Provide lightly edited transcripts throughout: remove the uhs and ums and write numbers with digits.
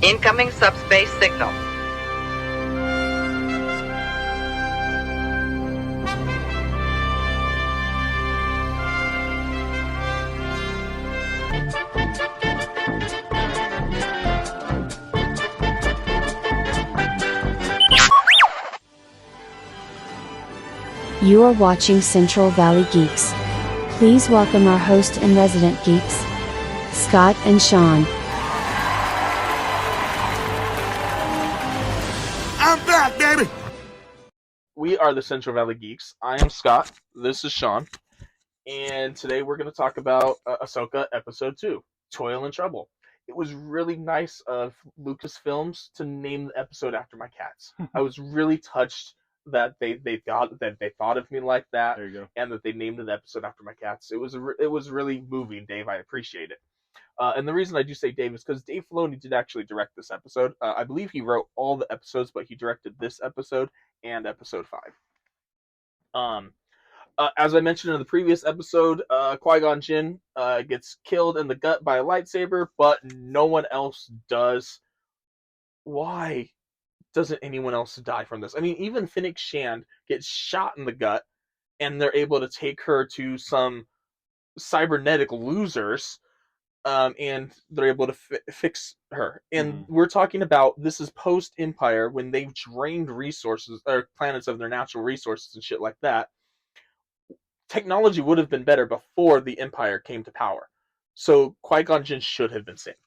Incoming subspace signal. You are watching Central Valley Geeks. Please welcome our host and resident geeks, Scott and Shawn. I'm back, baby! We are the Central Valley Geeks. I am Scott. This is Shawn. And today we're going to talk about Ahsoka Episode 2, Toil and Trouble. It was really nice of Lucasfilms to name the episode after my cats. I was really touched that they thought of me like that. There you go. And that they named the episode after my cats. It was really moving, Dave. I appreciate it. And the reason I do say Dave is because Dave Filoni did actually direct this episode. I believe he wrote all the episodes, but he directed this episode and episode 5. As I mentioned in the previous episode, Qui-Gon Jinn gets killed in the gut by a lightsaber, but no one else does. Why doesn't anyone else die from this? I mean, even Fennec Shand gets shot in the gut, and they're able to take her to some cybernetic losers, and they're able to fix her. And we're talking about, this is post-Empire, when they've drained resources, or planets of their natural resources and shit like that. Technology would have been better before the Empire came to power. So Qui-Gon Jinn should have been saved.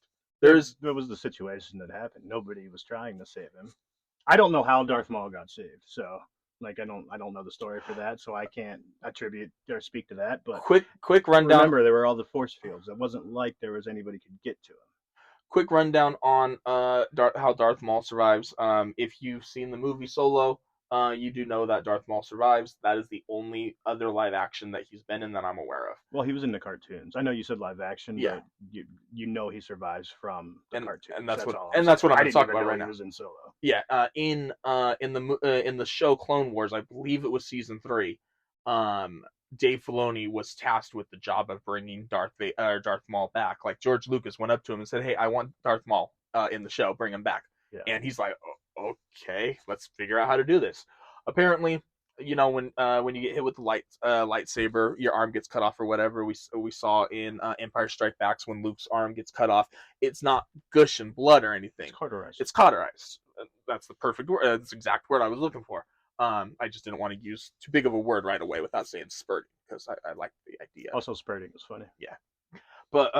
That was the situation that happened. Nobody was trying to save him. I don't know how Darth Maul got saved, so I don't know the story for that, so I can't attribute or speak to that. But quick rundown. Remember, there were all the force fields. It wasn't like there was anybody could get to him. Quick rundown on how Darth Maul survives. If you've seen the movie Solo, you do know that Darth Maul survives. That is the only other live action that he's been in that I'm aware of. Well, he was in the cartoons. I know you said live action, yeah. But you know he survives from the cartoons. And that's what I'm talking about right now. He was in Solo. Yeah, in the show Clone Wars, I believe it was season 3. Dave Filoni was tasked with the job of bringing Darth Maul back. Like, George Lucas went up to him and said, "Hey, I want Darth Maul in the show. Bring him back." Yeah. And he's like, "Oh, okay, let's figure out how to do this." Apparently, you know, when you get hit with the lightsaber, your arm gets cut off or whatever. We saw in Empire Strikes Back when Luke's arm gets cut off. It's not gushing blood or anything. It's cauterized. That's the perfect word. That's the exact word I was looking for. I just didn't want to use too big of a word right away without saying spurting, because I like the idea. Also, spurting is funny. Yeah. But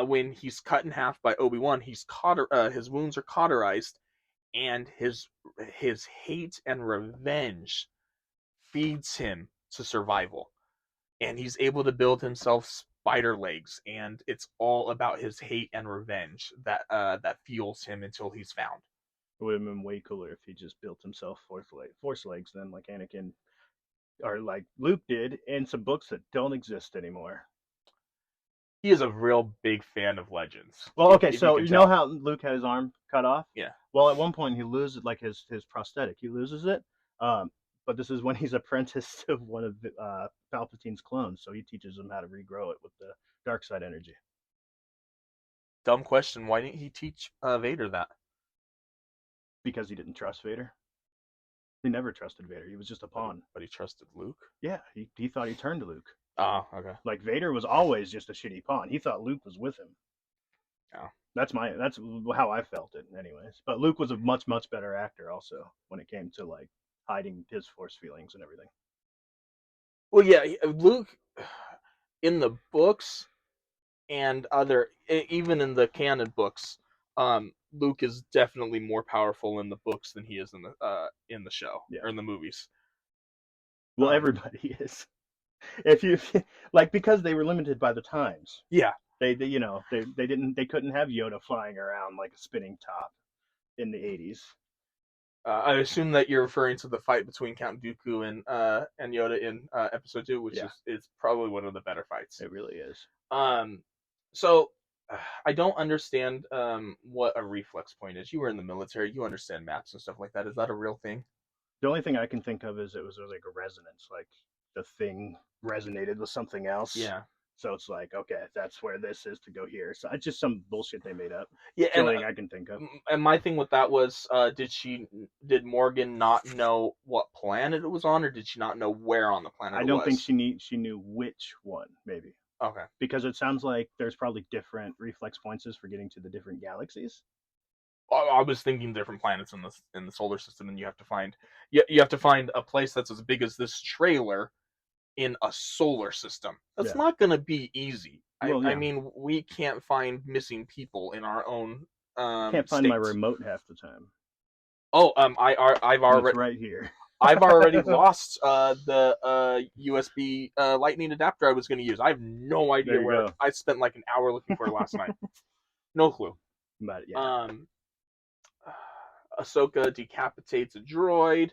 when he's cut in half by Obi-Wan, his wounds are cauterized, and his hate and revenge feeds him to survival. And he's able to build himself spider legs, and it's all about his hate and revenge that fuels him until he's found. It would have been way cooler if he just built himself force legs then, like Anakin or like Luke did in some books that don't exist anymore. He is a real big fan of Legends. Well, okay, so you know how Luke had his arm cut off? Yeah. Well, at one point he loses, like his prosthetic, he loses it. But this is when he's apprenticed to one of Palpatine's clones, so he teaches him how to regrow it with the dark side energy. Dumb question. Why didn't he teach Vader that? Because he didn't trust Vader. He never trusted Vader. He was just a pawn. But he trusted Luke? Yeah, he thought he turned to Luke. Oh, okay. Like, Vader was always just a shitty pawn. He thought Luke was with him. Oh. That's how I felt it, anyways. But Luke was a much, much better actor also when it came to, like, hiding his force feelings and everything. Well, yeah, Luke, in the books and even in the canon books, Luke is definitely more powerful in the books than he is in the show, yeah, or in the movies. Well, everybody is. If you like, because they were limited by the times. Yeah. They couldn't have Yoda flying around like a spinning top in the 80s. I assume that you're referring to the fight between Count Dooku and Yoda in episode 2, which is probably one of the better fights. It really is. So I don't understand what a reflex point is. You were in the military. You understand maps and stuff like that. Is that a real thing? The only thing I can think of is it was like a resonance, like the thing resonated with something else. Yeah. So it's like, okay, that's where this is to go here. So it's just some bullshit they made up. Yeah, It's the only thing I can think of. and my thing with that was, did Morgan not know what planet it was on, or did she not know where on the planet I it don't was? think she knew which one, maybe. Okay. Because it sounds like there's probably different reflex points for getting to the different galaxies. I was thinking different planets in the solar system, and you have to find a place that's as big as this trailer in a solar system. That's Yeah. not going to be easy. Well, I yeah. mean, we can't find missing people in our own Can't find my states. remote half the time. Oh, I've It's already right here. I've already lost the USB lightning adapter I was going to use. I have no idea There you where. go. I spent like an hour looking for it last night. No clue. But yeah. Ahsoka decapitates a droid,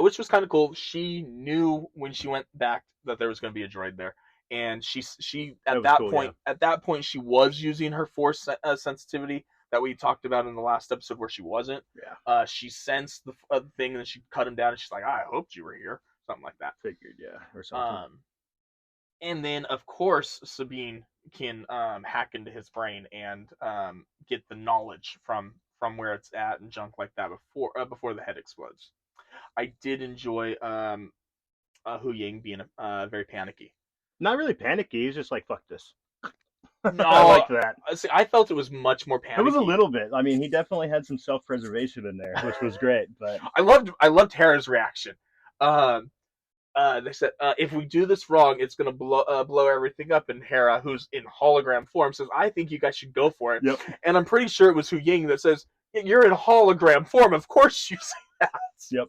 which was kind of cool. She knew when she went back that there was going to be a droid there, and she That at was that cool, point she was using her force sensitivity that we talked about in the last episode where she wasn't. Yeah. She sensed the thing, and then she cut him down, and she's like, "I hoped you were here," something like that. Figured, yeah, or something. And then of course Sabine can hack into his brain and get the knowledge from where it's at and junk like that before the head explodes. I did enjoy Hu Ying being very panicky. Not really panicky. He's just like, fuck this. No, I like that. See, I felt it was much more panicky. It was a little bit. I mean, he definitely had some self-preservation in there, which was great. But I loved Hera's reaction. They said, if we do this wrong, it's going to blow everything up. And Hera, who's in hologram form, says, I think you guys should go for it. Yep. And I'm pretty sure it was Hu Ying that says, you're in hologram form. Of course you say that. Yep.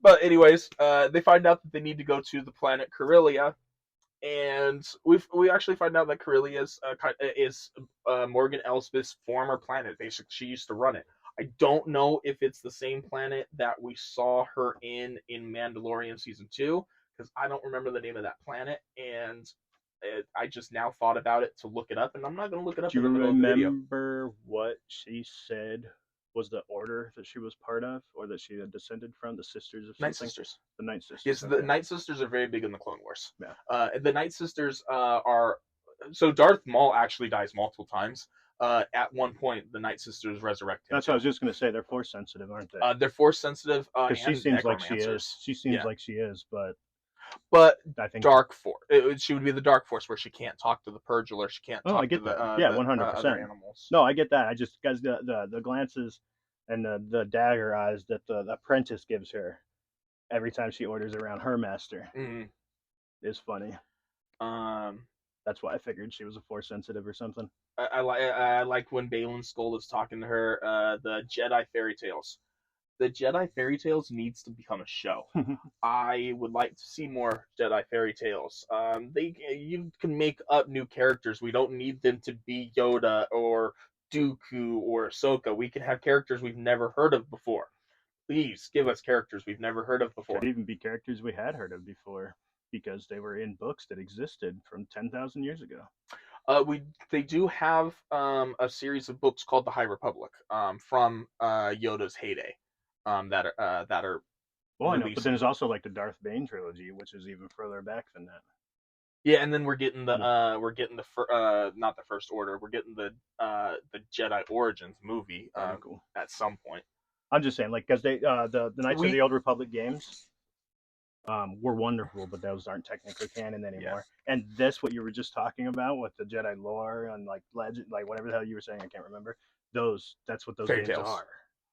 But anyways, they find out that they need to go to the planet Corellia. And we actually find out that Corellia is Morgan Elsbeth's former planet. Basically, she used to run it. I don't know if it's the same planet that we saw her in Mandalorian season 2, because I don't remember the name of that planet, and I just now thought about it to look it up, and I'm not going to look it up Do in you the middle of the video. remember what she said was the order that she was part of, or that she had descended from? The Sisters of something? Night Sisters. The Night Sisters. Yes, the Night Sisters are very big in the Clone Wars. Yeah. The Night Sisters are... So Darth Maul actually dies multiple times. At one point, the Night Sisters resurrect him. That's what I was just going to say. They're force sensitive, aren't they? They're force sensitive. Because she seems like she is. She seems like she is, but I think Dark Force. She would be the Dark Force, where she can't talk to the Purgler. She can't. I get that. Yeah, 100%. Animals. No, I get that. I just guys the glances and the dagger eyes that the apprentice gives her every time she orders around her master is funny. That's why I figured she was a force sensitive or something. I like when Baylan Skoll is talking to her. The Jedi fairy tales. The Jedi fairy tales needs to become a show. I would like to see more Jedi fairy tales. You can make up new characters. We don't need them to be Yoda or Dooku or Ahsoka. We can have characters we've never heard of before. Please give us characters we've never heard of before. Could even be characters we had heard of before, because they were in books that existed from 10,000 years ago. They do have a series of books called the High Republic from Yoda's heyday that are. Well, I know, but then there's also like the Darth Bane trilogy, which is even further back than that. Yeah, and then we're getting the not the First Order. We're getting the Jedi Origins movie Cool. at some point. I'm just saying, like, because they the Knights of the Old Republic games were wonderful, but those aren't technically canon anymore. Yeah. And this, what you were just talking about with the Jedi lore and like legend, like whatever the hell you were saying, I can't remember. That's what those games are.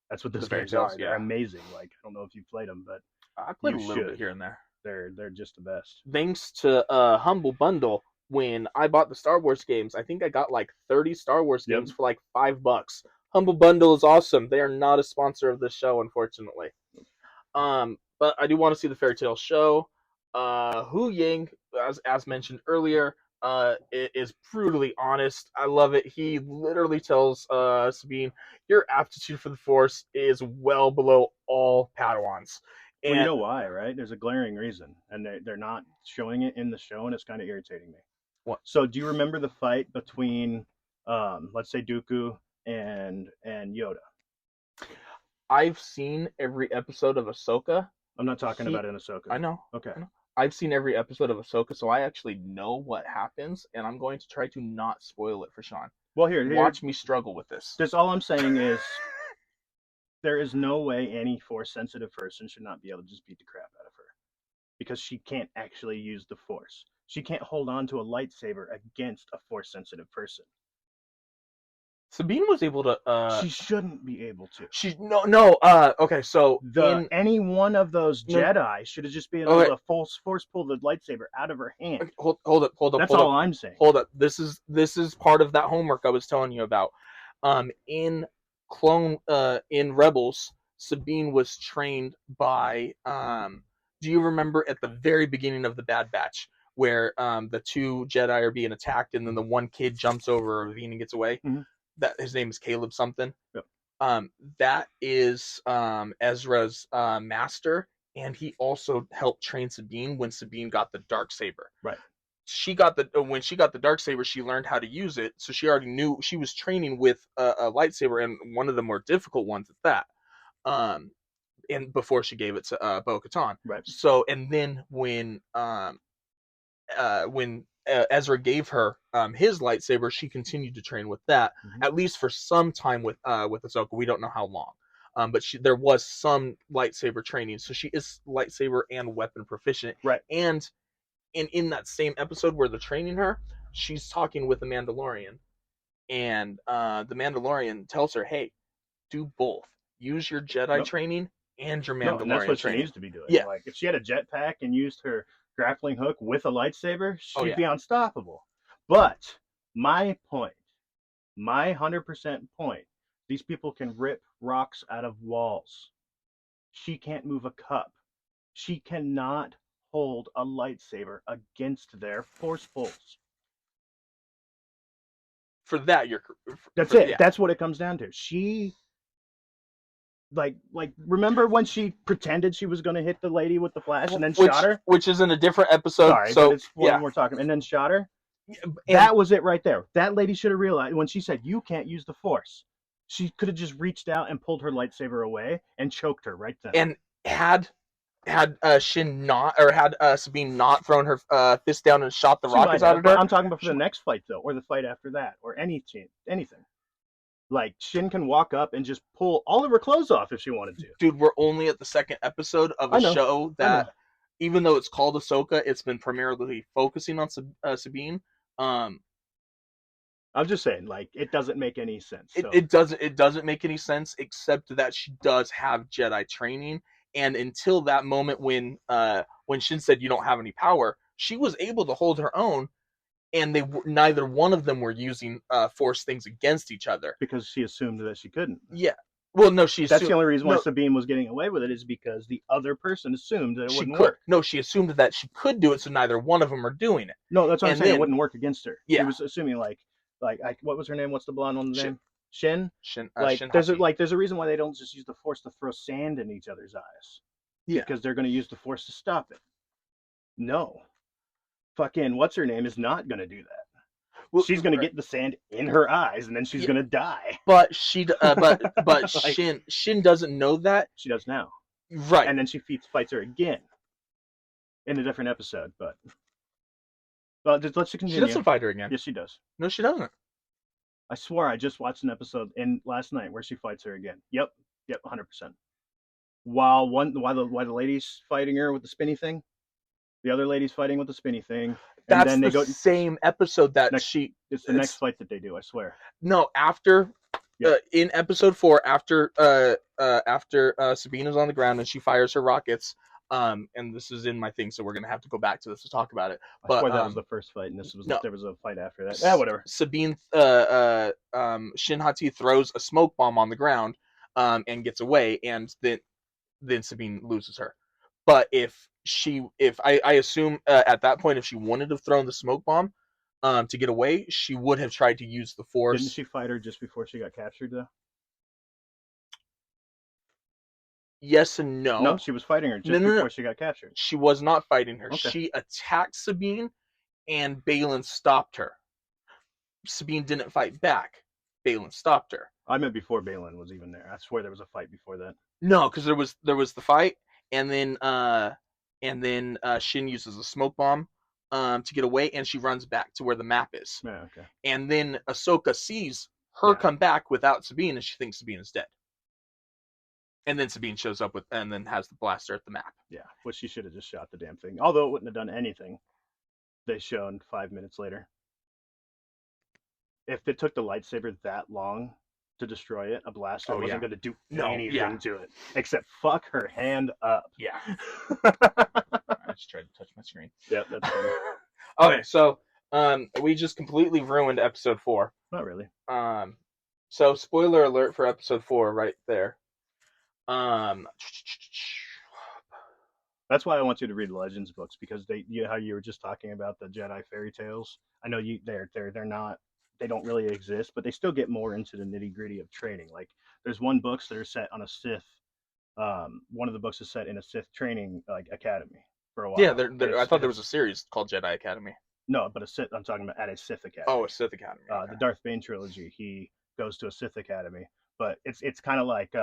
That's what those games are. They're amazing. Like, I don't know if you've played them, but I played a little bit here and there. They're just the best. Thanks to Humble Bundle, when I bought the Star Wars games, I think I got like 30 Star Wars games for like $5. Humble Bundle is awesome. They are not a sponsor of this show, unfortunately. But I do want to see the fairy tale show. Hu Ying, as mentioned earlier, is brutally honest. I love it. He literally tells Sabine, your aptitude for the Force is well below all Padawans. And, well, you know why, right? There's a glaring reason, and they're not showing it in the show, and it's kind of irritating me. What? So, do you remember the fight between, let's say, Dooku and Yoda? I've seen every episode of Ahsoka. I'm not talking about in Ahsoka. I know. Okay. I know. I've seen every episode of Ahsoka, so I actually know what happens, and I'm going to try to not spoil it for Sean. Well, here, Watch me struggle with this. That's all I'm saying is there is no way any Force-sensitive person should not be able to just beat the crap out of her. Because she can't actually use the Force. She can't hold on to a lightsaber against a Force-sensitive person. Sabine was able to. She shouldn't be able to. Okay, so any one of those Jedi should have just been able to force pull the lightsaber out of her hand. Hold up. That's all I'm saying. Hold up. This is part of that homework I was telling you about. In Rebels, Sabine was trained by. Do you remember at the very beginning of the Bad Batch where the two Jedi are being attacked and then the one kid jumps over a ravine and gets away? Mm-hmm. That his name is Caleb something. Yep. That is Ezra's master, and he also helped train Sabine when Sabine got the Darksaber. Right. When she got the Darksaber, she learned how to use it, so she already knew. She was training with a lightsaber, and one of the more difficult ones at that. And before she gave it to Bo-Katan. Right. So, and then when Ezra gave her his lightsaber, she continued to train with that, at least for some time with Ahsoka. We don't know how long, but there was some lightsaber training, so she is lightsaber and weapon proficient. Right. And in that same episode where they're training her, she's talking with the Mandalorian, and the Mandalorian tells her, "Hey, do both. Use your Jedi training and your Mandalorian and that's what training." She needs to be doing. Yeah. Like if she had a jetpack and used her grappling hook with a lightsaber, she'd be unstoppable. But my 100% point, these people can rip rocks out of walls. She can't move a cup. She cannot hold a lightsaber against their Force pulls. For that, That's it. Yeah. That's what it comes down to. She like remember when she pretended she was going to hit the lady with the flash and then shot her, which is in a different episode. Sorry, so but it's what we're talking, and then shot her. That was it right there. That lady should have realized when she said you can't use the Force. She could have just reached out and pulled her lightsaber away and choked her right then. And had Sabine not thrown her fist down and shot the rockets out of her. I'm talking about for the next fight though, or the fight after that, or anything. Like, Shin can walk up and just pull all of her clothes off if she wanted to. Dude, we're only at the second episode of a show that, even though it's called Ahsoka, it's been primarily focusing on Sabine. I'm just saying, like, it doesn't make any sense. So. It doesn't make any sense, except that she does have Jedi training. And until that moment when Shin said you don't have any power, she was able to hold her own. And neither one of them were using Force things against each other. Because she assumed that she couldn't. Yeah. Well, no, That's the only reason why Sabine was getting away with it is because the other person assumed that it wouldn't work. No, she assumed that she could do it, so neither one of them are doing it. No, that's what I'm saying. It wouldn't work against her. Yeah. She was assuming like what was her name? What's the blonde one's name? Shin. Shin. There's a reason why they don't just use the Force to throw sand in each other's eyes. Yeah. Because they're going to use the Force to stop it. No. Fucking what's her name is not going to do that. Well, she's going to get the sand in her eyes, and then she's going to die. But but Shin doesn't know that. She does now, right? And then she fights her again in a different episode. But well, let's continue. She doesn't fight her again. Yes, she does. No, she doesn't. I swore I just watched an episode last night where she fights her again. Yep, 100%. While the lady's fighting her with the spinny thing, the other lady's fighting with the spinny thing. And That's then the same episode that It's the next fight that they do. I swear. No, after in episode 4, after Sabina's on the ground and she fires her rockets. And this is in my thing, so we're gonna have to go back to this to talk about it. But I swear that was the first fight, and there was a fight after that. Yeah, whatever. Sabine, Shin Hati throws a smoke bomb on the ground, and gets away, and then Sabine loses her. But if I assume at that point, if she wanted to have thrown the smoke bomb to get away, she would have tried to use the Force. Didn't she fight her just before she got captured, though? Yes and no. No, she was fighting her just before she got captured. She was not fighting her. Okay. She attacked Sabine, and Baylan stopped her. Sabine didn't fight back. Baylan stopped her. I meant before Baylan was even there. I swear there was a fight before that. No, because there was the fight, and then and then Shin uses a smoke bomb to get away, and she runs back to where the map is. Yeah, okay. And then Ahsoka sees her come back without Sabine, and she thinks Sabine is dead. And then Sabine shows up and then has the blaster at the map. Yeah, which she should have just shot the damn thing. Although it wouldn't have done anything. They shown 5 minutes later. If it took the lightsaber that long to destroy it, a blaster wasn't going to do anything to it except fuck her hand up. Yeah. I just tried to touch my screen. Yeah, that's funny. Okay, so we just completely ruined episode 4. Not really. So spoiler alert for episode 4 right there. That's why I want you to read Legends books, because how you were just talking about the Jedi fairy tales. I know they're not, they don't really exist, but they still get more into the nitty gritty of training. Like there's one books that are set on a Sith. One of the books is set in a Sith training academy for a while. Yeah, I thought there was a series called Jedi Academy. No, but a Sith. I'm talking about at a Sith academy. Oh, a Sith academy. Okay. The Darth Bane trilogy. He goes to a Sith academy, but it's kind of like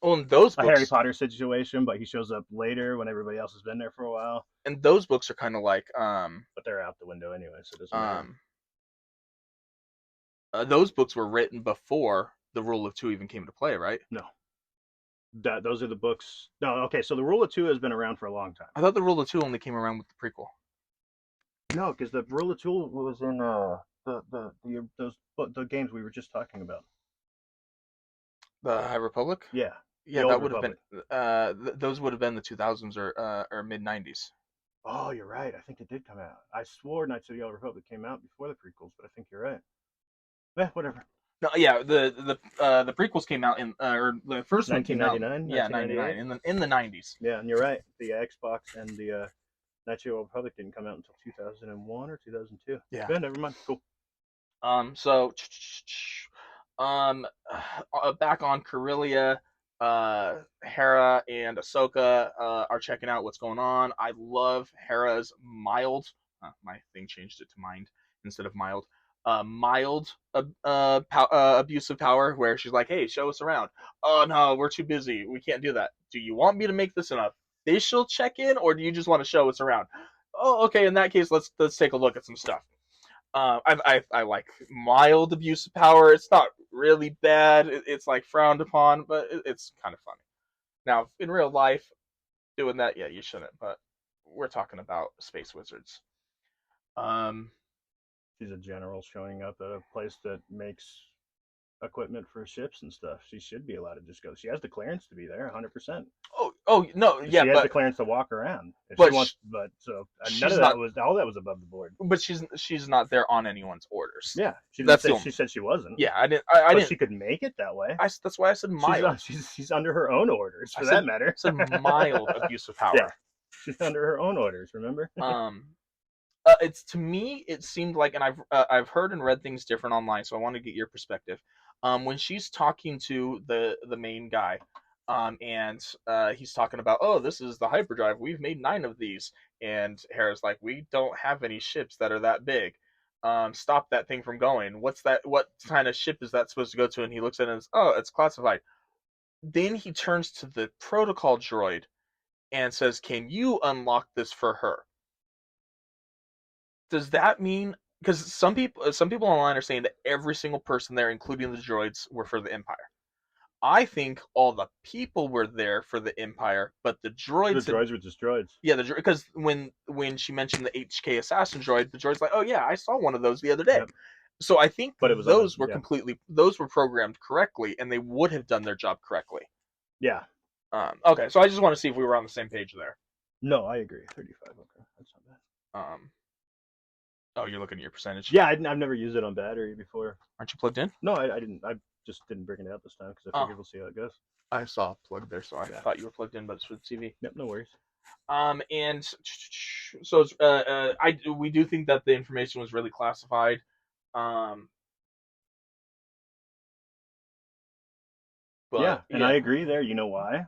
in those books, a Harry Potter situation, but he shows up later when everybody else has been there for a while. And those books are kind of like but they're out the window anyway, so it doesn't matter. Those books were written before the Rule of Two even came into play, right? No. Those are the books. No, okay. So the Rule of Two has been around for a long time. I thought the Rule of Two only came around with the prequel. No, because the Rule of Two was in the games we were just talking about. The High Republic. Yeah. Yeah, that would have been. Those would have been the 2000s or mid 90s. Oh, you're right. I think it did come out. I swore Knights of the Old Republic came out before the prequels, but I think you're right. Whatever. No, yeah, the prequels came out in or the first 1999. Yeah, 99 in the 90s. Yeah, and you're right. The Xbox and the Knights of the Old Republic didn't come out until 2001 or 2002. Yeah. Never mind. Cool. So, back on Corellia, Hera and Ahsoka are checking out what's going on. I love Hera's mild. My thing changed it to mind instead of mild. Mild abuse of power, where she's like, "Hey, show us around." Oh no, we're too busy. We can't do that. Do you want me to make this an official check-in, or do you just want to show us around? Oh, okay. In that case, let's take a look at some stuff. I like mild abuse of power. It's not really bad. It's like frowned upon, but it's kind of funny. Now, in real life, doing that, yeah, you shouldn't. But we're talking about space wizards. She's a general showing up at a place that makes equipment for ships and stuff. She should be allowed to just go. She has the clearance to be there, 100%. Oh no, yeah, she has the clearance to walk around. None of that was above the board. But she's not there on anyone's orders. Yeah, she said she wasn't. Yeah, I didn't. She could make it that way. That's why I said mild. She's under her own orders for that matter. I said mild abuse of power. Yeah, she's under her own orders. Remember? It's to me, it seemed like, and I've heard and read things different online, so I want to get your perspective. When she's talking to the main guy, and he's talking about, oh, this is the hyperdrive. We've made 9 of these, and Hera's like, we don't have any ships that are that big. Stop that thing from going. What's that? What kind of ship is that supposed to go to? And he looks at it and says, oh, it's classified. Then he turns to the protocol droid and says, can you unlock this for her? Does that mean, because some people online are saying that every single person there, including the droids, were for the Empire. I think all the people were there for the Empire, but the droids were just droids. Yeah, because when she mentioned the HK assassin droid, the droid's like, oh yeah, I saw one of those the other day. Yep. So I think those were programmed correctly, and they would have done their job correctly. Yeah. Okay, so I just want to see if we were on the same page there. No, I agree. 35. Okay, that's not bad. Oh, you're looking at your percentage? Yeah, I've never used it on battery before. Aren't you plugged in? No, I didn't. I just didn't bring it out this time because I figured we'll see how it goes. I saw a plug there, so I thought you were plugged in, but it's for the TV. Yep, no worries. And so we do think that the information was really classified. But, and I agree there. You know why?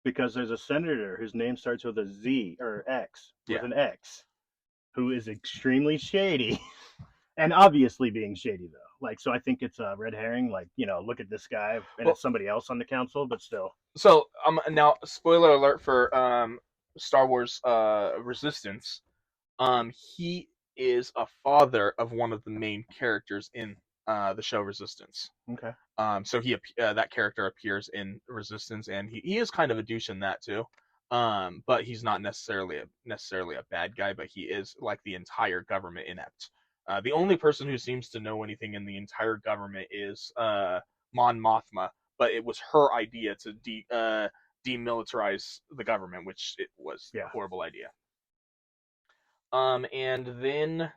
Because there's a senator whose name starts with a Z or X with an X, who is extremely shady, and obviously being shady though. Like, so I think it's a red herring. Like, look at this guy, and it's somebody else on the council, but still. So now, spoiler alert for Star Wars Resistance, he is a father of one of the main characters in the show Resistance. Okay. So that character appears in Resistance, and he is kind of a douche in that too. But he's not necessarily a bad guy, but he is like the entire government inept. The only person who seems to know anything in the entire government is Mon Mothma, but it was her idea to demilitarize the government, which it was a horrible idea. And then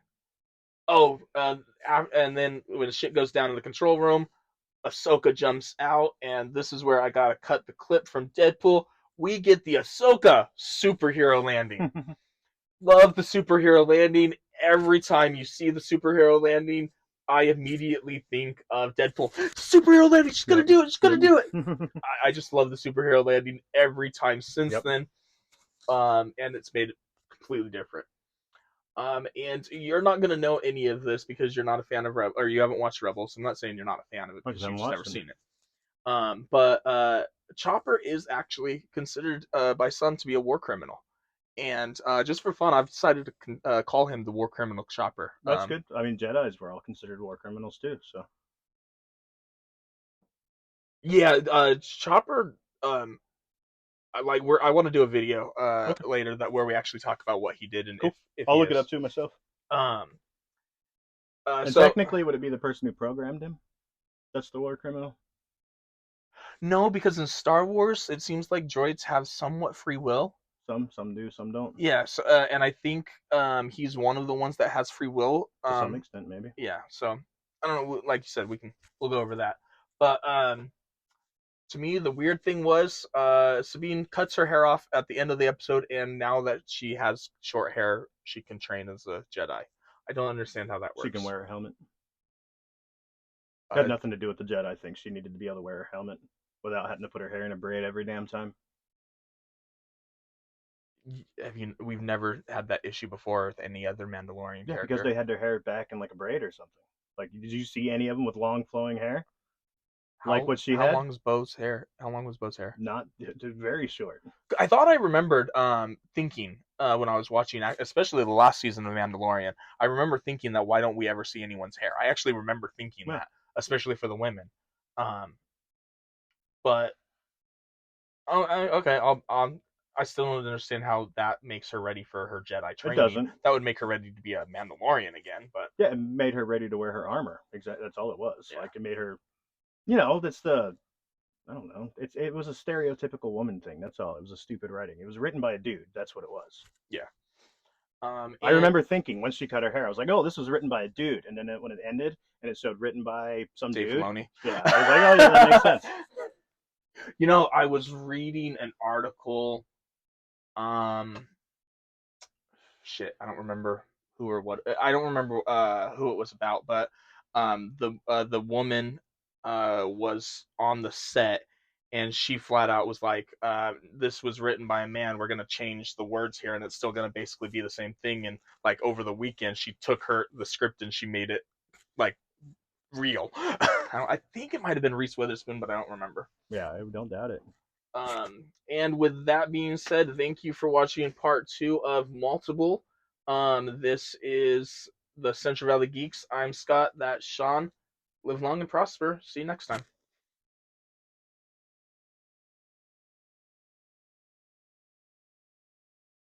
and then when shit goes down in the control room, Ahsoka jumps out, and this is where I gotta cut the clip from Deadpool. We get the Ahsoka superhero landing. Love the superhero landing. Every time you see the superhero landing, I immediately think of Deadpool. Superhero landing, she's gonna do it, she's gonna do it. I just love the superhero landing every time since then. And it's made it completely different. And you're not gonna know any of this because you're not a fan of or you haven't watched Rebels. I'm not saying you're not a fan of it because you've just never seen it. But Chopper is actually considered by some to be a war criminal, and just for fun, I've decided to call him the war criminal Chopper. That's good. I mean, Jedis were all considered war criminals too. So yeah, Chopper. I want to do a video later where we actually talk about what he did and cool. if I'll look it up too myself. And so technically, would it be the person who programmed him? That's the war criminal. No, because in Star Wars, it seems like droids have somewhat free will. Some do, some don't. Yeah, so, and I think he's one of the ones that has free will. To some extent, maybe. Yeah, so I don't know. Like you said, we'll go over that. But to me, the weird thing was Sabine cuts her hair off at the end of the episode, and now that she has short hair, she can train as a Jedi. I don't understand how that works. She can wear a helmet. It had nothing to do with the Jedi thing. She needed to be able to wear her helmet without having to put her hair in a braid every damn time. We've never had that issue before with any other Mandalorian character. Because they had their hair back in like a braid or something. Like, did you see any of them with long flowing hair? Like what she had? How long was Bo's hair? Not very short. I thought I remembered thinking when I was watching, especially the last season of Mandalorian, I remember thinking that why don't we ever see anyone's hair? I actually remember thinking that, especially for the women. But okay, I still don't understand how that makes her ready for her Jedi training. It doesn't. That would make her ready to be a Mandalorian again, but yeah, it made her ready to wear her armor. Exactly, that's all it was. Yeah. Like it made her, you know, I don't know. It was a stereotypical woman thing. That's all. It was a stupid writing. It was written by a dude. That's what it was. Yeah. I remember thinking once she cut her hair, I was like, "Oh, this was written by a dude." And then when it ended, and it showed written by some Dave dude. Filoni. Yeah, I was like, "Oh, yeah, that makes sense." You know, I was reading an article. Shit, I don't remember who or what. I don't remember who it was about, but the woman was on the set, and she flat out was like, "This was written by a man. We're gonna change the words here, and it's still gonna basically be the same thing." And like over the weekend, she took the script and she made it like real. I think it might have been Reese Witherspoon, but I don't remember. Yeah, I don't doubt it. And with that being said, thank you for watching part 2 of Multiple. This is the Central Valley Geeks. I'm Scott. That's Shawn. Live long and prosper. See you next time.